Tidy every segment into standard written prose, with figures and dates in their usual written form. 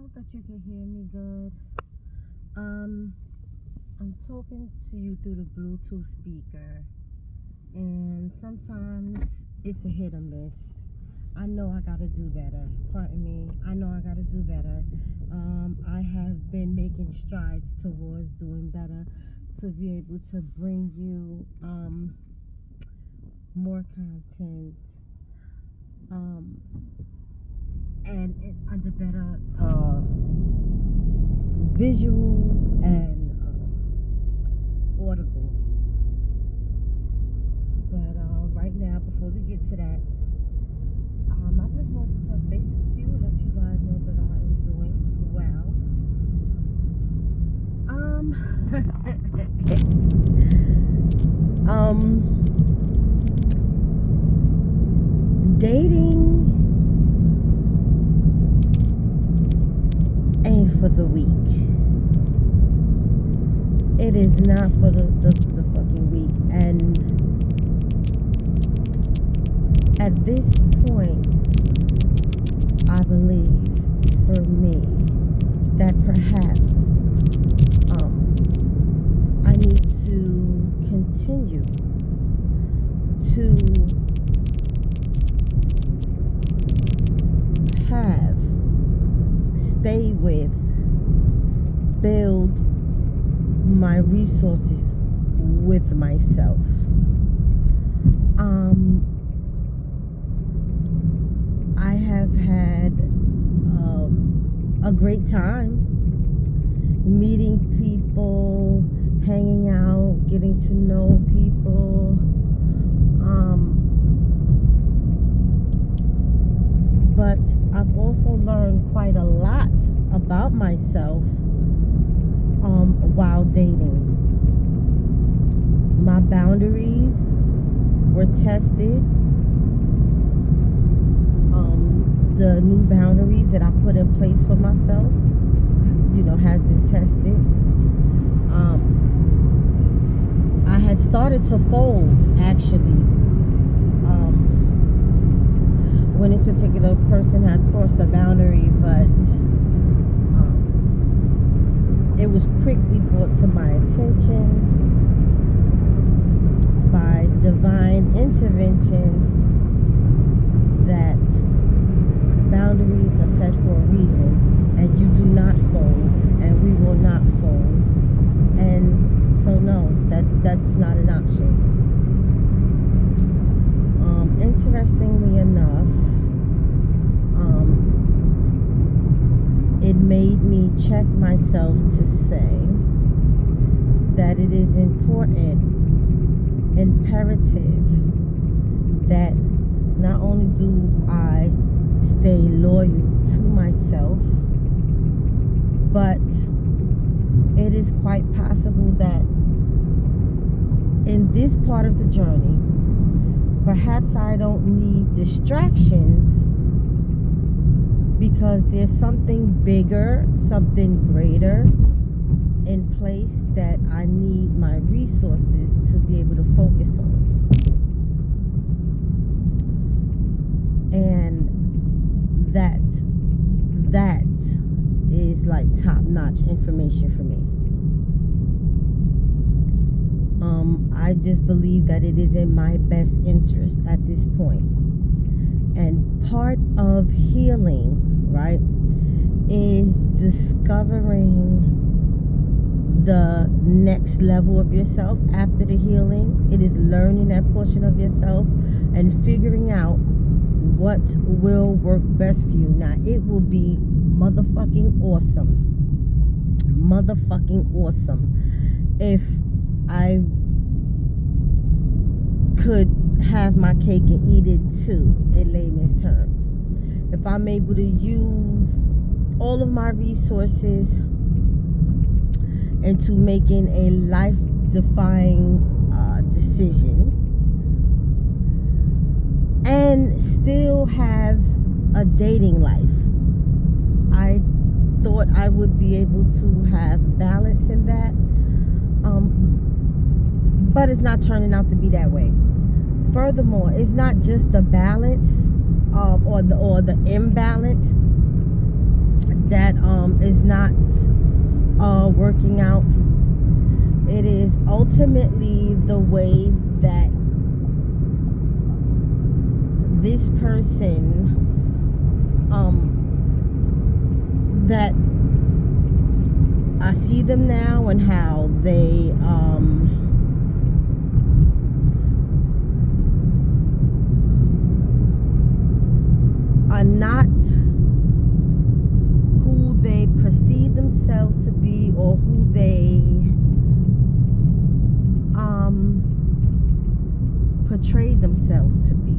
hope that you can hear me good. I'm talking to you through the Bluetooth speaker, and sometimes it's a hit or miss. I know I gotta do better. Pardon me. I know I gotta do better. I have been making strides towards doing better to be able to bring you more content and under better visual and audible. But right now, before we get to that, I just want to touch base with you and let you guys know that I am doing well. Dating ain't for the weak. It is not for the fucking weak. And at this point, I believe, for me, that perhaps I need to continue to stay with, build my resources with myself. I have had a great time meeting people, hanging out, getting to know people. But I've also learned quite a lot about myself while dating. My boundaries were tested. The new boundaries that I put in place for myself, has been tested. I had started to fold, actually, when this particular person had crossed the boundary, but it was quickly brought to my attention by divine intervention that boundaries are set for a reason, and you do not fold, and we will not fold. And so no, that's not an option. Interestingly enough, it made me check myself to say that it is important, imperative, that not only do I stay loyal to myself, but it is quite possible that in this part of the journey, perhaps I don't need distractions, because there's something bigger, something greater in place that I need my resources to be able to focus on. And that is like top-notch information for me. I just believe that it is in my best interest at this point. And part of healing, right, is discovering the next level of yourself after the healing. It is learning that portion of yourself and figuring out what will work best for you. Now, it will be motherfucking awesome if I could have my cake and eat it too, in layman's terms. If I'm able to use all of my resources into making a life-defying decision and still have a dating life. I thought I would be able to have balance in that, but it's not turning out to be that way. Furthermore, it's not just the balance or the imbalance. that is not working out. It is ultimately the way that this person that I see them now, and how they are not who they perceive themselves to be, or who they portray themselves to be.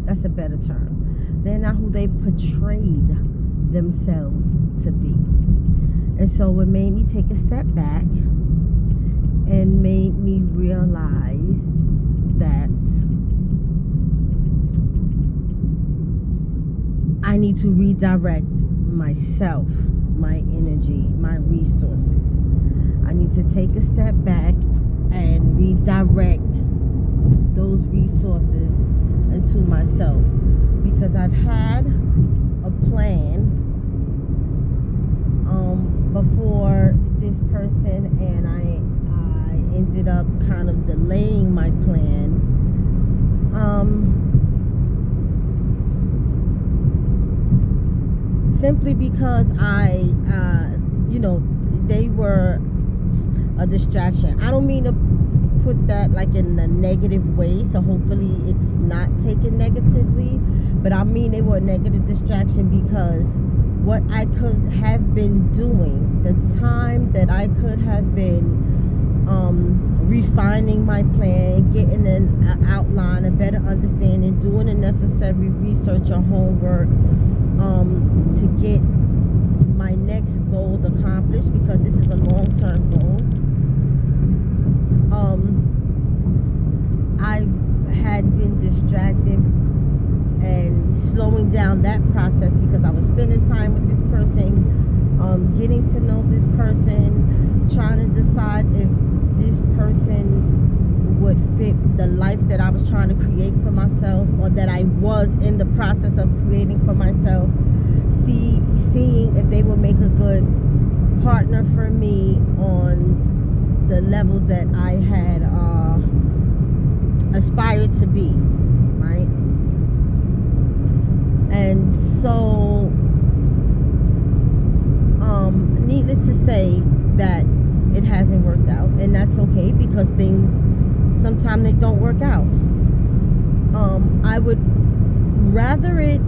That's a better term. They're not who they portrayed themselves to be. And so it made me take a step back and made me realize that I need to redirect myself, my energy, my resources. I need to take a step back and redirect those resources into myself, because I've had a plan before this person, and I ended up kind of delaying my plan simply because they were a distraction. I don't mean to put that like in a negative way, so hopefully it's not taken negatively, but I mean they were a negative distraction because what I could have been doing, the time that I could have been refining my plan, getting an outline, a better understanding, doing the necessary research or homework to get my next goals accomplished, because this is a long-term goal. I had been distracted and slowing down that process because I was spending time with this person, getting to know this person, trying to decide if this person would fit the life that I was trying to create for myself, or that I was in the process of creating for myself, seeing if they would make a good partner for me on the levels that I had aspired to be, right? And so needless to say that it hasn't worked out, and that's okay, because things sometimes they don't work out. I would rather it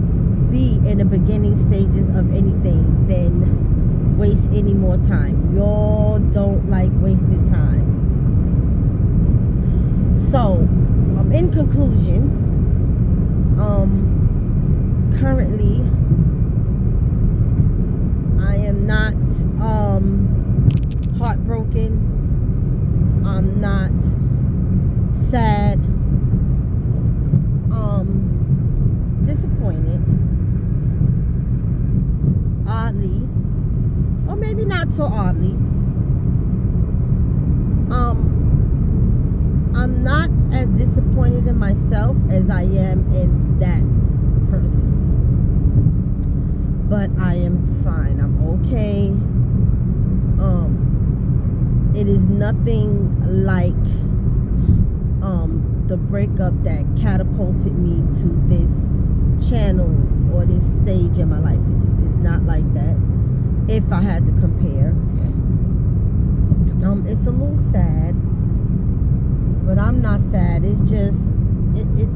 be in the beginning stages of anything than waste any more time. Y'all don't like wasted time. So in conclusion, currently I am not heartbroken. I'm not sad, disappointed, oddly, or maybe not so oddly. I'm not as disappointed in myself as I am in that person, but I am fine. I'm okay. It is nothing like the breakup that catapulted me to this channel or this stage in my life. It's not like that, if I had to compare. It's a little sad, but I'm not sad. It's just it's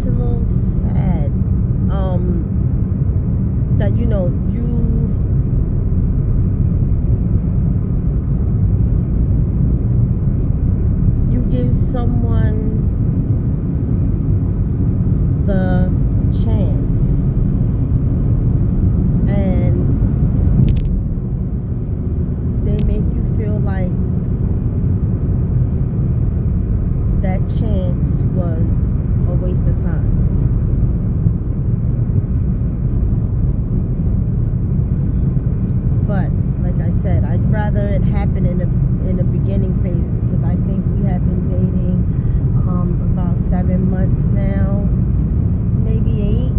a little sad that you give someone the chance, and they make you feel like that chance was a waste of time. But like I said, I'd rather it happen in the beginning phases, because I think we have been dating about 7 months now, maybe 8.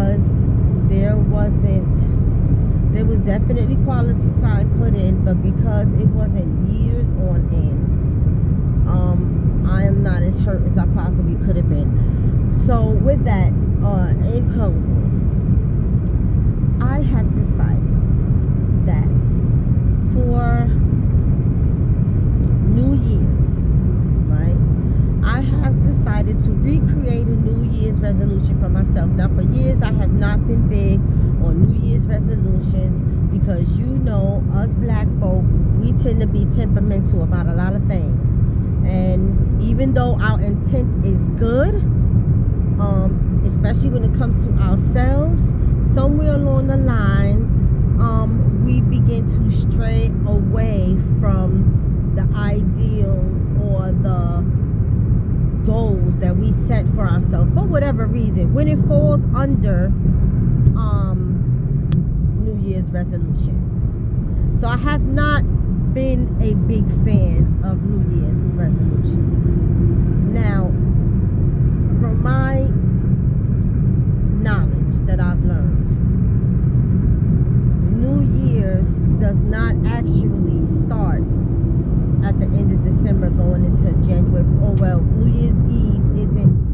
because there was definitely quality time put in, but because it wasn't years on end, I am not as hurt as I possibly could have been. So with that, in closing, I have decided that for New Year's, right, I have decided to recreate a New Year's resolution for myself. Now, for years, I have not been big on New Year's resolutions because, you know, us black folk, we tend to be temperamental about a lot of things. And even though our intent is good, especially when it comes to ourselves, somewhere along the line, we begin to stray away from the ideals or the goals that we set for ourselves for whatever reason, when it falls under New Year's resolutions. So I have not been a big fan of New Year's resolutions. Now, from my knowledge that I've learned, New Year's does not actually start at the end of December going into January. Oh well, New Year's Eve isn't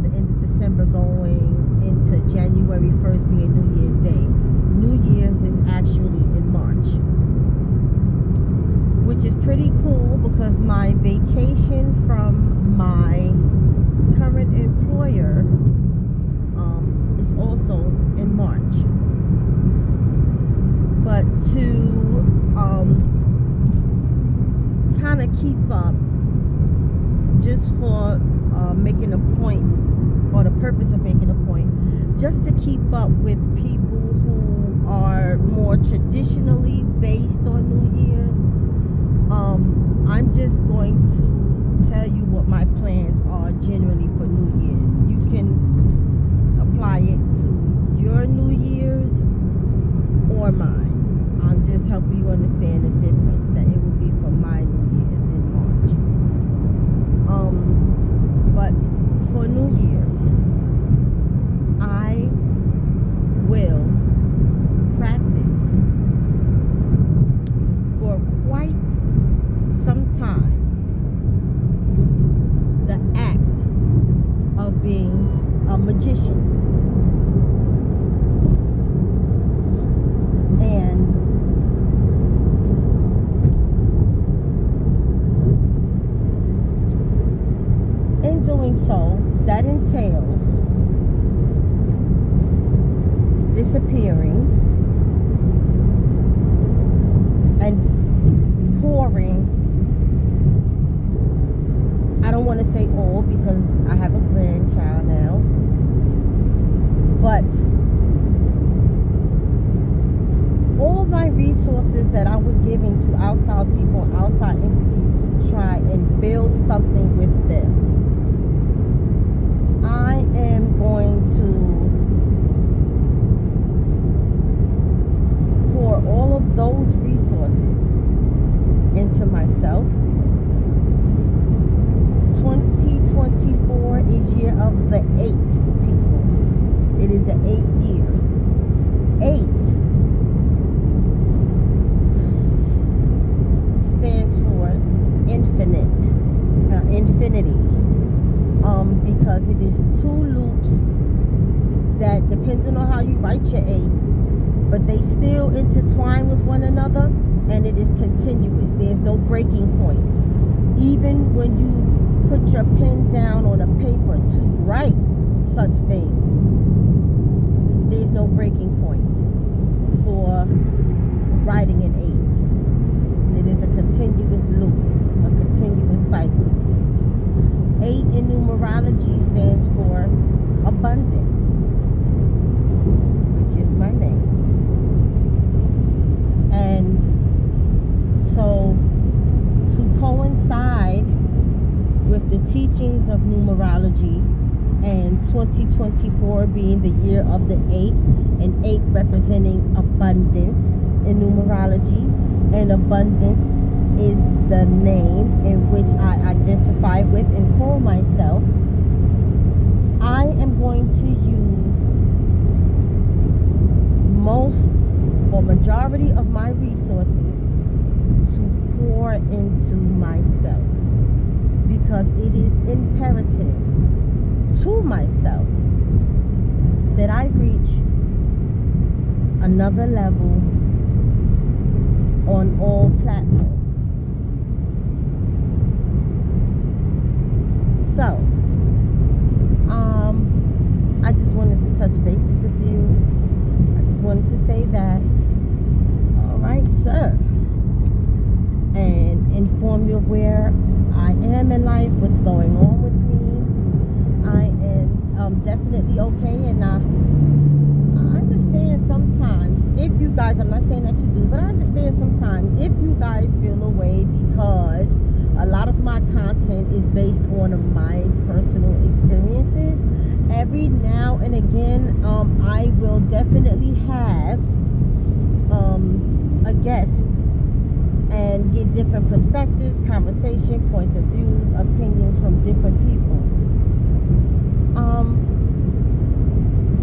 the end of December going into January 1st being New Year's Day. New Year's is actually in March, which is pretty cool because my vacation from my current employer is also in March. But to kind of keep up, just for making a point, or the purpose of making a point, just to keep up with people who are more traditionally based on New Year's, I'm just going to tell you what my plans are generally for New Year's. You can apply it to your New Year's or mine. I'm just helping you understand the difference that it would be for my New Year's in March. But for New Year's, I will practice for quite some time the act of being a magician. And in doing so, that entails disappearing and pouring. I don't want to say all because I have a grandchild now, but all of my resources that I would give into outside people, outside entities to try and build something with them, I am going to pour all of those resources into myself. 2024 is year of the 8, people. It is an 8 year. 8 stands for infinity. Because it is 2 loops that, depending on how you write your 8, but they still intertwine with one another, and it is continuous. There's no breaking point. Even when you put your pen down on a paper to write such things, there's no breaking point for writing an 8. It is a continuous loop, a continuous cycle. 8 in numerology stands for abundance, which is my name. And so, to coincide with the teachings of numerology, and 2024 being the year of the 8, and 8 representing abundance in numerology, and abundance is the name in which I identify with and call myself, I am going to use majority of my resources to pour into myself, because it is imperative to myself that I reach another level on all platforms. So, I just wanted to touch bases with you. I just wanted to say that, all right, sir, and inform you of where I am in life, what's going on with me. I am definitely okay, and I understand sometimes if you guys, I'm not saying that you do, but I understand sometimes if you guys feel away, because a lot of my content is based on my personal experiences. Every now and again, I will definitely have a guest and get different perspectives, conversation, points of views, opinions from different people.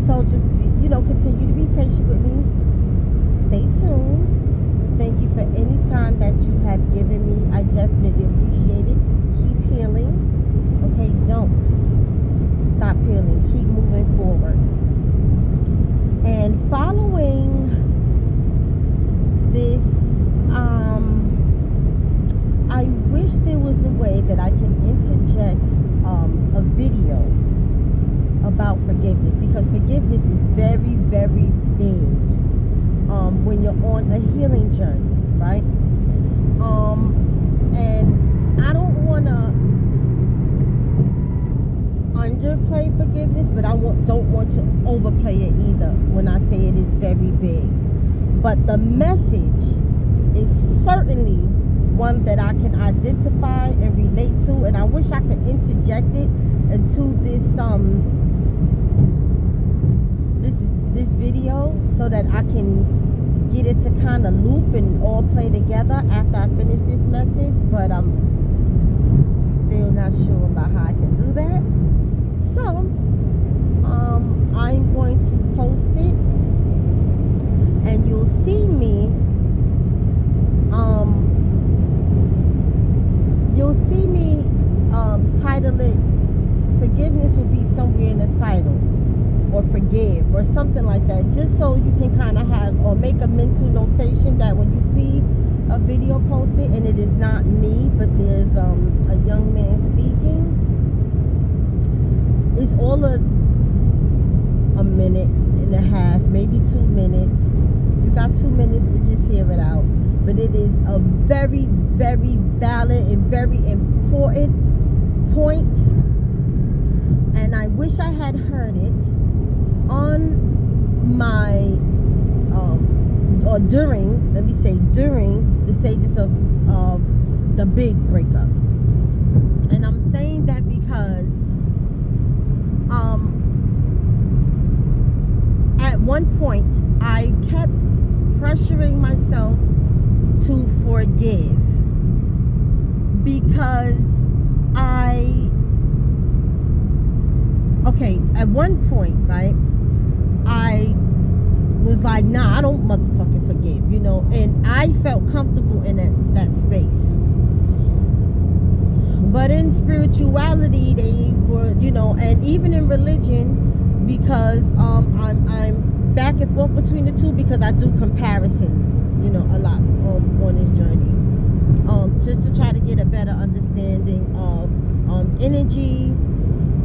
So just continue to be patient with me. Stay tuned. Thank you for any time that you have given me. I definitely appreciate it. Keep healing. Okay, don't stop healing. Keep moving forward. And following this, I wish there was a way that I can interject a video about forgiveness, because forgiveness is very, very big when you're on a healing journey, right? And I don't want to underplay forgiveness, but I don't want to overplay it either when I say it is very big. But the message is certainly one that I can identify and relate to, and I wish I could interject it into this video so that I can get it to kind of loop and all play together after I finish this message, but I'm still not sure about how I can do that. So I'm going to post it, and you'll see me title it, forgiveness will be somewhere in the title, or forgive, or something like that, just so you can kind of have, or make a mental notation that when you see a video posted and it is not me, but there's a young man speaking, it's all a minute and a half, maybe 2 minutes. You got 2 minutes to just hear it out, but it is a very, very valid and very important point, and I wish I had heard it on my or during, let me say, during the stages of the big breakup. And I'm saying that because at one point I kept pressuring myself to forgive, because at one point, right, I was like, nah, I don't motherfucking forgive, and I felt comfortable in that space. But in spirituality, they were, and even in religion, because I'm back and forth between the two, because I do comparisons, a lot on this journey, just to try to get a better understanding of energy,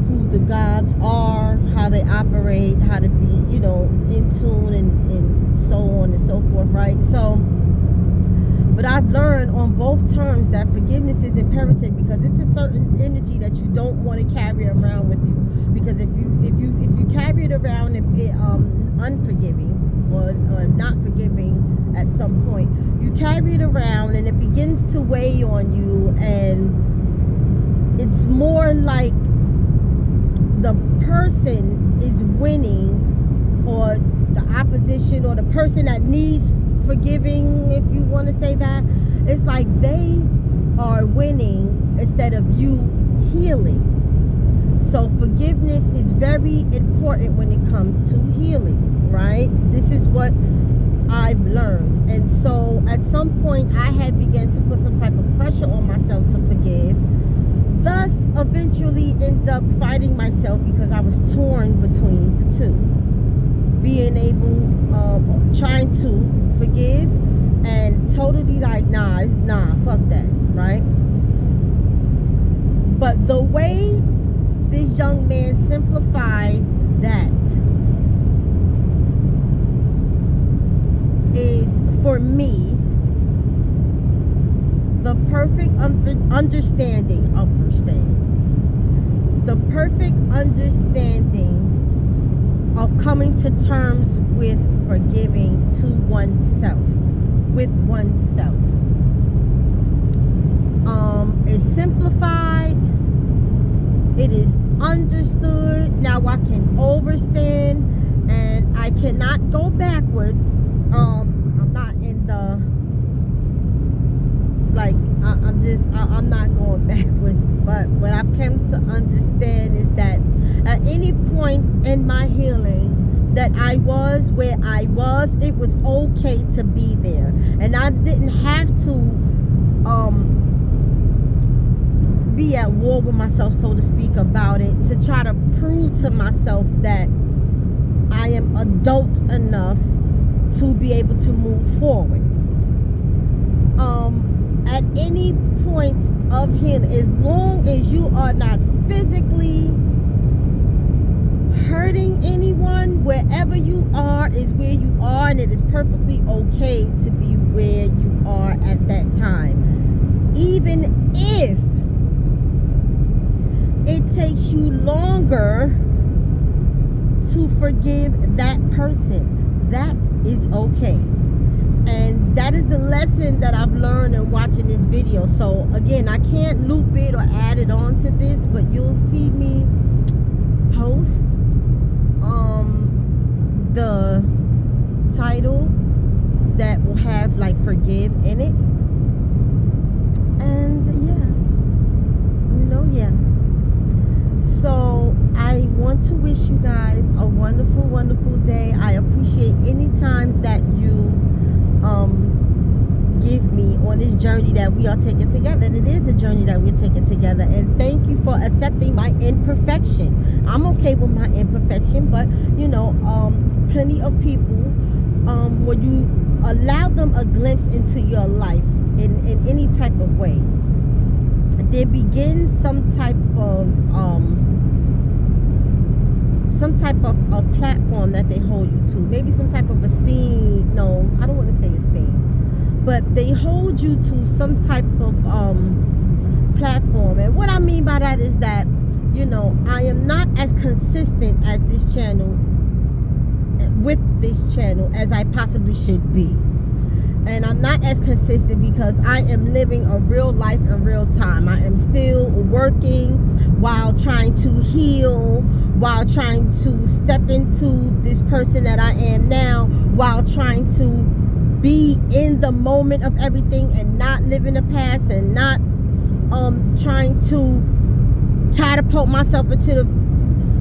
who the gods are, how they operate, how to be, in tune, and so on and so forth, right? So, but I've learned on both terms that forgiveness is imperative, because it's a certain energy that you don't want to carry around with you. Because if you carry it around unforgiving or not forgiving at some point, you carry it around and it begins to weigh on you, and it's more like the person is winning, or the opposition, or the person that needs forgiving, if you want to say that. It's like they are winning instead of you healing. So forgiveness is very important when it comes to healing, right? This is what I've learned. And so at some point I had begun to put some type of pressure on myself to forgive, thus eventually end up fighting myself because I was torn between the two, being able trying to forgive and totally like nah fuck that, right? But the way this young man simplifies that is, for me, the perfect understanding of the perfect understanding of coming to terms with forgiving to oneself, with oneself. It's simplified, it is understood. Now I can overstand, and I cannot go backwards. I'm not in the like I'm not going backwards. But what I've come to understand is that at any point in my healing that I was where I was, it was okay to be there, and I didn't have to be at war with myself, so to speak, about it, to try to prove to myself that I am adult enough to be able to move forward. At any point of healing, as long as you are not physically hurting anyone, wherever you are is where you are, and it is perfectly okay to be where you are at that time, even if it takes you longer to forgive that person. That is okay. And that is the lesson that I've learned in watching this video. So again, I can't loop it or add it on to this, but you'll see me post the title that will have like forgive in it. And yeah. So I want to wish you guys a wonderful, wonderful day. I appreciate any time that you give me on this journey that we are taking together. And it is a journey that we're taking together. And thank you for accepting my imperfection. I'm okay with my imperfection, but plenty of people, when you allow them a glimpse into your life in any type of way, there begins some type of platform that they hold you to. Maybe some type of esteem. No, I don't want to say esteem, but they hold you to some type of platform. And what I mean by that is that I am not as consistent as this channel, with this channel, as I possibly should be. And I'm not as consistent because I am living a real life in real time. I am still working while trying to heal, while trying to step into this person that I am now, while trying to be in the moment of everything and not live in the past, and not trying to catapult myself into the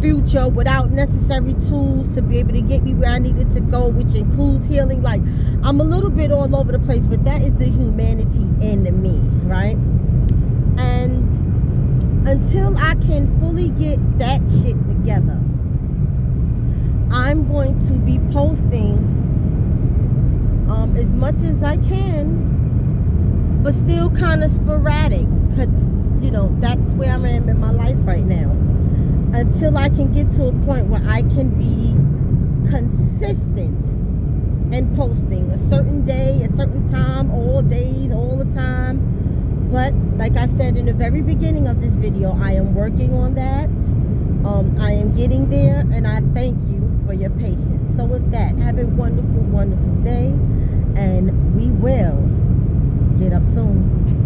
future without necessary tools to be able to get me where I needed to go, which includes healing. Like, I'm a little bit all over the place, but that is the humanity in me, right? And until I can fully get that shit together, I'm going to be posting as much as I can, but still kind of sporadic, because that's where I am in my life right now, until I can get to a point where I can be consistent in posting a certain day, a certain time, all days, all the time. But like I said in the very beginning of this video, I am working on that. I am getting there, and I thank you for your patience. So with that, have a wonderful, wonderful day, and we will get up soon.